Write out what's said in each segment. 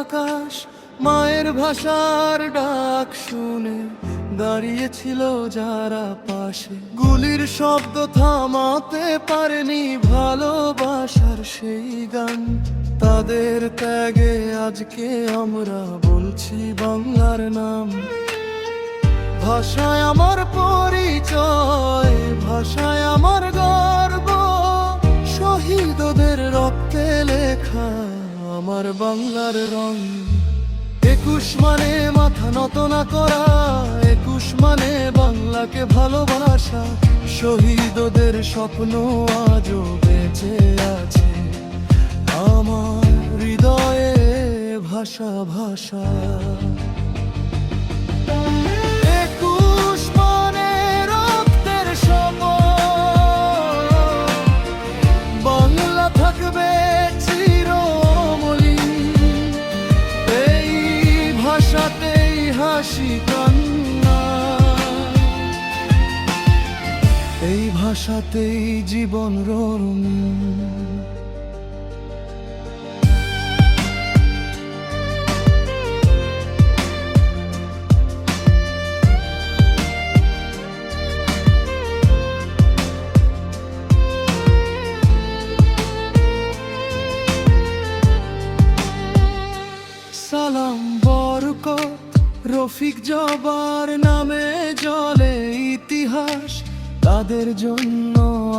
আকাশ মায়ের ভাষার ডাক শুনে দাঁড়িয়েছিল যারা পাশে। গুলির শব্দ থামাতে পারেনি ভালোবাসার সেই গান। তাদের ত্যাগে আজকে আমরা বলছি বাংলার নাম। ভাষায় আমার পরিচয়, ভাষায় আমার গর্ব, শহীদদের রক্তে লেখা আমার বাংলার রং। ২১ মানে মাথা নত না করা, ২১ মানে বাংলাকে ভালোবাসা। শহীদদের স্বপ্ন আজও বেঁচে আছে আমার হৃদয়ে ভাষা ভাষা। ২১ মানে রক্তের শপথ, বাংলা থাকবে চিরমলিন। এই ভাষাতেই হাসি কান্না, এই ভাষাতেই জীবন রঙিন। সালাম বরকত রফিক জবার নামে জলে ইতিহাস। তাদের জন্য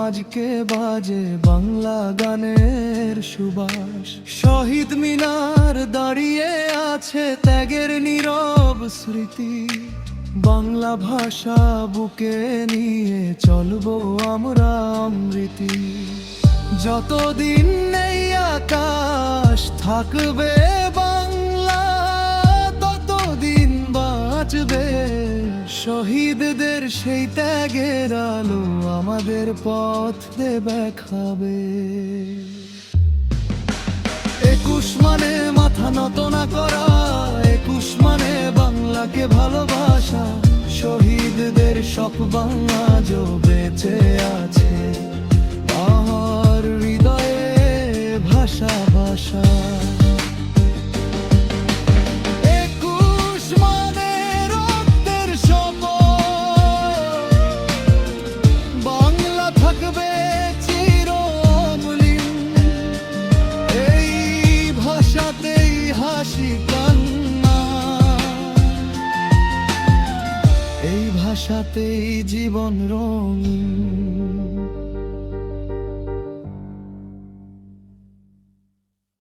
আজকে বাজে বাংলা গানের সুবাস। শহীদ মিনার দাঁড়িয়ে আছে ত্যাগের নীরব স্মৃতি। বাংলা ভাষা বুকে নিয়ে চলবো আমরা অমৃতি। যতদিন নেই আকাশ থাকবে বাংলা, ততদিন বাঁচবে শহীদদের সেই ত্যাগের আলো আমাদের পথ দেখাবে। ২১ মানে মাথা নত না করা, ২১ মানে বাংলাকে ভালোবাসা। শহীদদের সব বাংলা আজও বেঁচে আছে আমার হৃদয়ে ভাষা ভাষা। ২১ মানে রক্তের শপথ, বাংলা থাকবে চিরমলিন। এই ভাষাতেই হাসি কান্না, এই ভাষাতেই জীবন রঙিন।